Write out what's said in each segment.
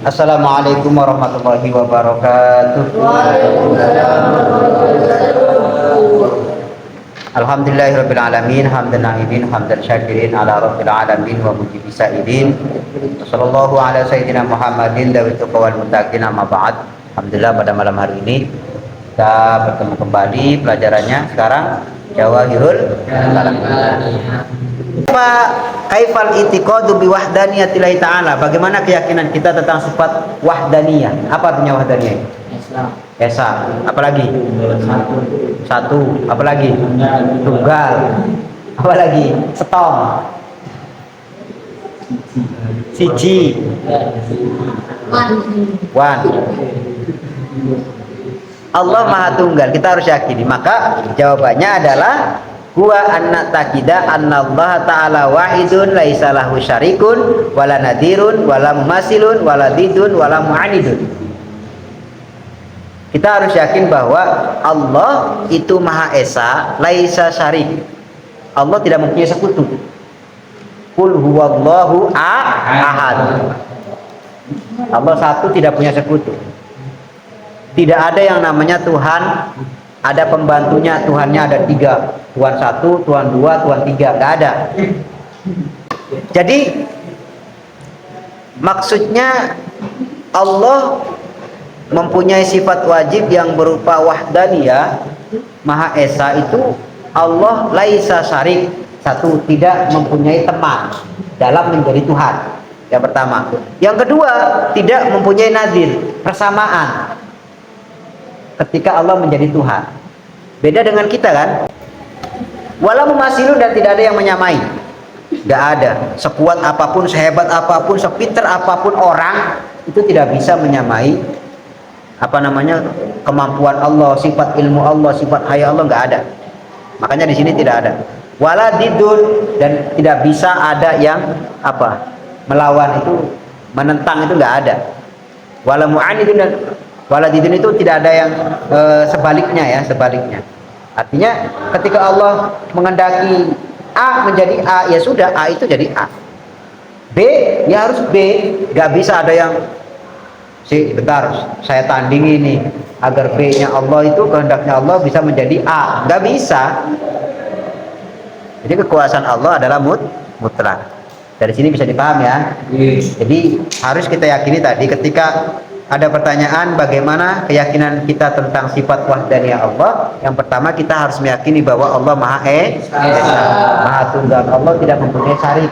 Assalamualaikum warahmatullahi wabarakatuh. Alhamdulillahirabbil alamin, hamdan na'imin, hamdan syakirin ala rabbil alamin wa mujibi sa'idin. Wassallallahu ala sayyidina Muhammadin dawit tuqawal muttaqin, amma ba'd. Alhamdulillah pada malam hari ini kita bertemu kembali pelajarannya sekarang Jawahirul Kalam. Kaifal itiqadu bi wahdaniyatillah ta'ala. Bagaimana keyakinan kita tentang sifat wahdaniyah? Apa artinya wahdaniyah? Esa. Apalagi? Satu. Apalagi? Tunggal. Apalagi? Setong. Siji. One. Allah Maha Tunggal. Kita harus yakini. Maka jawabannya adalah huwa anna takida anna Allah ta'ala wahidun laisa lahu syarikun wala nadirun wala mumasilun wala didun wala mu'anidun. Kita harus yakin bahwa Allah itu Maha Esa, laisa syarik. Allah tidak mempunyai sekutu. Qul huwallahu ahad. Allah satu, tidak punya sekutu. Tidak ada yang namanya Tuhan ada pembantunya, Tuhannya ada tiga, Tuhan satu, Tuhan dua, Tuhan tiga, nggak ada. Jadi maksudnya Allah mempunyai sifat wajib yang berupa wahdaniyah, Maha Esa itu Allah laisa syarik, satu, tidak mempunyai teman dalam menjadi Tuhan. Yang pertama. Yang kedua, tidak mempunyai nadir, persamaan ketika Allah menjadi Tuhan. Beda dengan kita kan? Wala mumasilun, dan tidak ada yang menyamai. Gak ada. Sekuat apapun, sehebat apapun, sepinter apapun orang, itu tidak bisa menyamai kemampuan Allah, sifat ilmu Allah, sifat haya Allah, nggak ada. Makanya di sini tidak ada. Wala didun, dan tidak bisa ada yang melawan itu, menentang itu nggak ada. Wala mu'anidun, dan wala didun itu tidak ada yang sebaliknya. Artinya ketika Allah mengendaki A menjadi A, ya sudah, A itu jadi A. B ya harus B, nggak bisa ada yang bentar, saya tandingi nih agar B-nya Allah itu, kehendaknya Allah bisa menjadi A. Nggak bisa. Jadi kekuasaan Allah adalah mutlak. Dari sini bisa dipaham ya. Jadi harus kita yakini tadi ketika ada pertanyaan bagaimana keyakinan kita tentang sifat wahdaniyah Allah. Yang pertama kita harus meyakini bahwa Allah Maha Esa, Maha Tunggal. Allah tidak mempunyai syarik,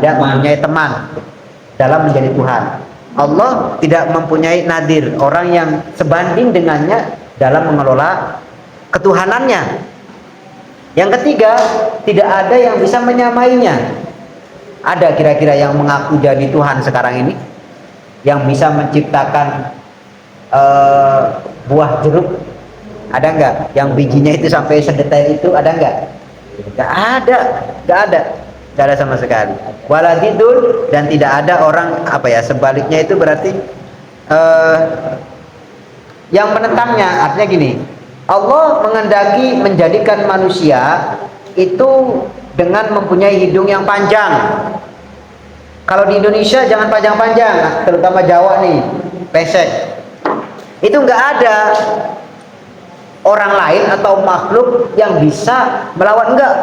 tidak mempunyai teman dalam menjadi Tuhan. Allah tidak mempunyai nadir, orang yang sebanding dengannya dalam mengelola ketuhanannya. Yang ketiga, tidak ada yang bisa menyamainya. Ada kira-kira yang mengaku jadi Tuhan sekarang ini, yang bisa menciptakan buah jeruk? Ada enggak? Yang bijinya itu sampai sedetail itu, ada enggak? Enggak ada, enggak ada. Tidak ada sama sekali. Waladidun, dan tidak ada orang sebaliknya itu berarti yang menentangnya. Artinya gini, Allah mengendaki menjadikan manusia itu dengan mempunyai hidung yang panjang. Kalau di Indonesia jangan panjang-panjang, terutama Jawa nih, pesek. Itu nggak ada orang lain atau makhluk yang bisa melawan, enggak.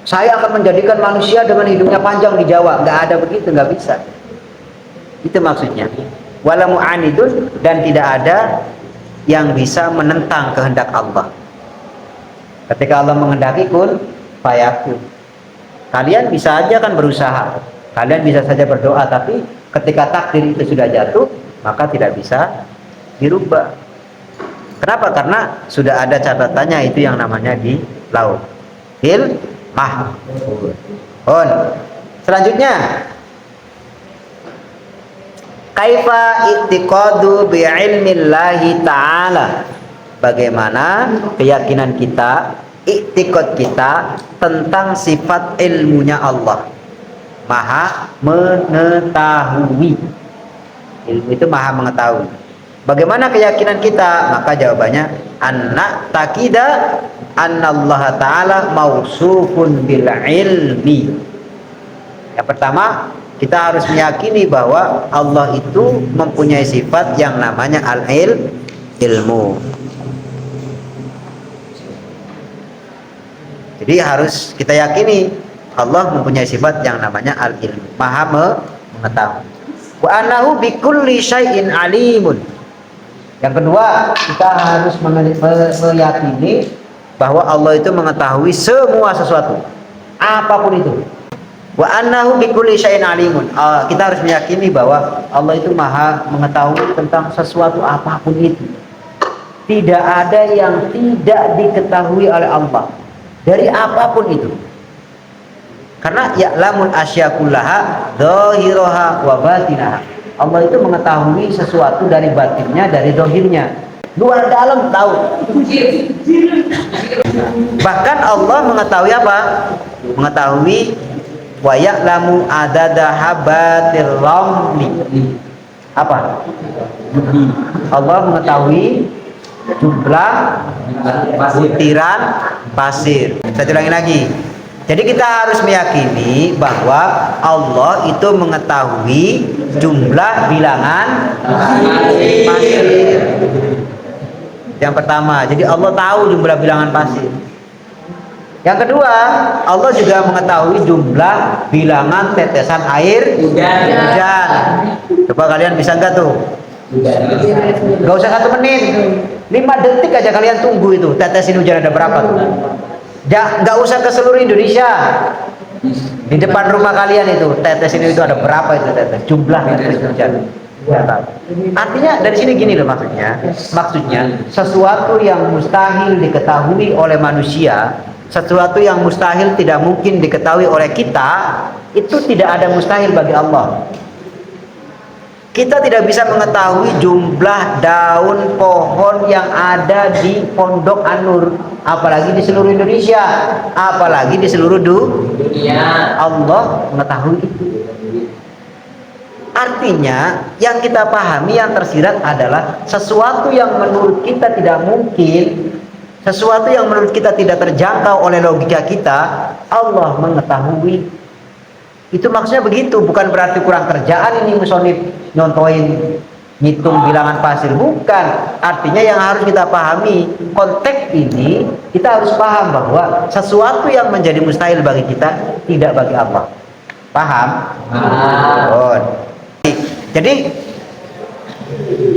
Saya akan menjadikan manusia dengan hidungnya panjang di Jawa. Nggak ada begitu, nggak bisa. Itu maksudnya. Wala mu'anidun, dan tidak ada yang bisa menentang kehendak Allah. Ketika Allah menghendaki kun fayakun. Kalian bisa aja kan berusaha. Kalian bisa saja berdoa, tapi ketika takdir itu sudah jatuh, maka tidak bisa dirubah. Kenapa? Karena sudah ada catatannya, itu yang namanya di laut. Mahfuz. Selanjutnya, kaifa i'tiqadu bi'ilmillahi ta'ala. Bagaimana keyakinan kita, i'tiqad kita tentang sifat ilmunya Allah. Maha mengetahui. Ilmu itu maha mengetahui. Bagaimana keyakinan kita? Maka jawabannya anna takida annallaha ta'ala mausufun bil ilmi. Yang pertama, Kita harus meyakini bahwa Allah itu mempunyai sifat yang namanya ilmu. Jadi harus kita yakini Allah mempunyai sifat yang namanya al-ilmu, maha mengetahui. Wa annahu bikulli syai'in alimun. Yang kedua, kita harus meyakini bahwa Allah itu mengetahui semua sesuatu, apapun itu. Wa annahu bikulli syai'in alimun. Kita harus meyakini bahwa Allah itu maha mengetahui tentang sesuatu apapun itu. Tidak ada yang tidak diketahui oleh Allah dari apapun itu. Karena ya'lamul asya kullaha dhahiraha wa batinaha. Allah itu mengetahui sesuatu dari batinnya, dari zahirnya. Luar dalam tahu. Bahkan Allah mengetahui apa? Mengetahui wa ya'lamu adada habatir ramli. Apa? Allah mengetahui jumlah butiran pasir. Saya ulangi lagi. Jadi kita harus meyakini bahwa Allah itu mengetahui jumlah bilangan pasir. Yang pertama, jadi Allah tahu jumlah bilangan pasir. Yang kedua, Allah juga mengetahui jumlah bilangan tetesan air hujan. Coba kalian bisa enggak tuh? Gak usah 1 menit, 5 detik aja kalian tunggu itu tetesin hujan ada berapa tuh. Gak usah ke seluruh Indonesia, di depan rumah kalian itu tetesin itu ada berapa itu tetes, jumlah tetes hujan. Artinya dari sini gini loh, maksudnya sesuatu yang mustahil diketahui oleh manusia, sesuatu yang mustahil tidak mungkin diketahui oleh kita, itu tidak ada mustahil bagi Allah. Kita tidak bisa mengetahui jumlah daun pohon yang ada di Pondok An-Nur, apalagi di seluruh Indonesia, apalagi di seluruh dunia. Allah mengetahui itu. Artinya yang kita pahami, yang tersirat adalah sesuatu yang menurut kita tidak mungkin, sesuatu yang menurut kita tidak terjangkau oleh logika kita, Allah mengetahui. Itu maksudnya begitu, bukan berarti kurang kerjaan ini musonif nyontoin ngitung bilangan pasir, bukan. Artinya yang harus kita pahami, konteks ini kita harus paham bahwa sesuatu yang menjadi mustahil bagi kita tidak bagi Allah. Paham? Oh. Jadi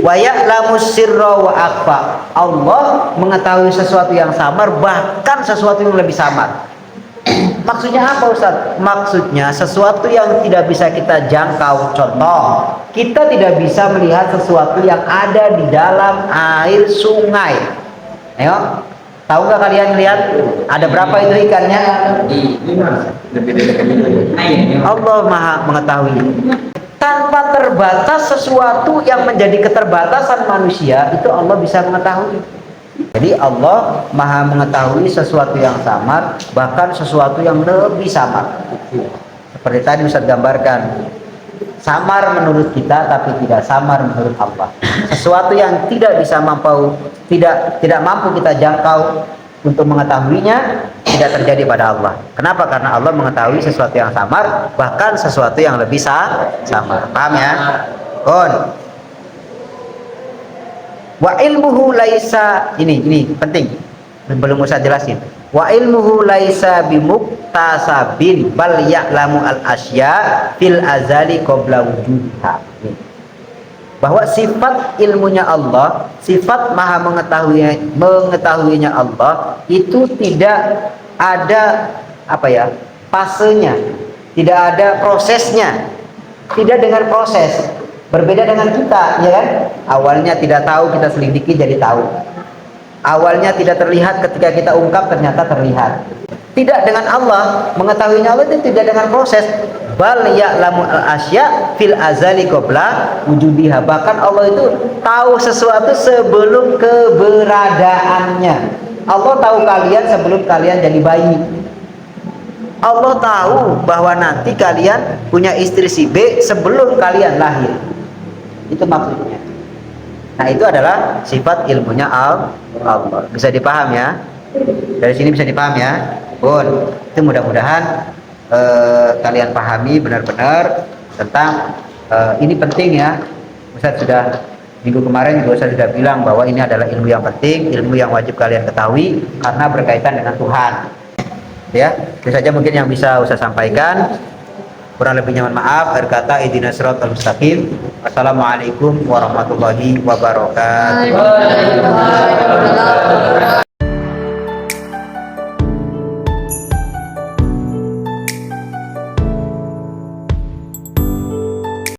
wa ya'lamu sirra wa akhfa. Allah mengetahui sesuatu yang samar, bahkan sesuatu yang lebih samar. Maksudnya apa Ustaz? Maksudnya sesuatu yang tidak bisa kita jangkau. Contoh, kita tidak bisa melihat sesuatu yang ada di dalam air sungai. Ayo, tahu nggak kalian lihat ada berapa itu ikannya? Allah maha mengetahui. Tanpa terbatas sesuatu yang menjadi keterbatasan manusia, itu Allah bisa mengetahui. Jadi Allah maha mengetahui sesuatu yang samar, bahkan sesuatu yang lebih samar. Seperti tadi Ustaz gambarkan, samar menurut kita tapi tidak samar menurut Allah. Sesuatu yang tidak bisa tidak mampu kita jangkau untuk mengetahuinya, tidak terjadi pada Allah. Kenapa? Karena Allah mengetahui sesuatu yang samar, bahkan sesuatu yang lebih samar. Paham ya? Wa ilmuhu laisa, ini penting, belum usah jelasin. Wa ilmuhu laisa bimuktasabin bal ya'lamu al asya fil azali qabla wujudha. Bahwa sifat ilmunya Allah, sifat maha mengetahuinya Allah itu tidak ada fasenya, tidak ada prosesnya, tidak dengan proses. Berbeda dengan kita, ya kan? Awalnya tidak tahu, kita selidiki jadi tahu. Awalnya tidak terlihat, ketika kita ungkap ternyata terlihat. Tidak dengan Allah, mengetahuinya Allah itu tidak dengan proses. Bal ya'lamu al-asya fil azali qabla wujudiha. Bahkan Allah itu tahu sesuatu sebelum keberadaannya. Allah tahu kalian sebelum kalian jadi bayi. Allah tahu bahwa nanti kalian punya istri si B sebelum kalian lahir. Itu maksudnya. Nah, itu adalah sifat ilmunya Allah. Bisa dipaham ya? Dari sini bisa dipaham ya? Itu mudah-mudahan kalian pahami benar-benar tentang ini penting ya. Ustaz sudah minggu kemarin juga Ustaz sudah bilang bahwa ini adalah ilmu yang penting, ilmu yang wajib kalian ketahui karena berkaitan dengan Tuhan. Ya, itu saja mungkin yang bisa Ustaz sampaikan. Kurang lebihnya mohon maaf. Akhir kata, ihdinas siratal mustaqim. Wassalamualaikum warahmatullahi wabarakatuh.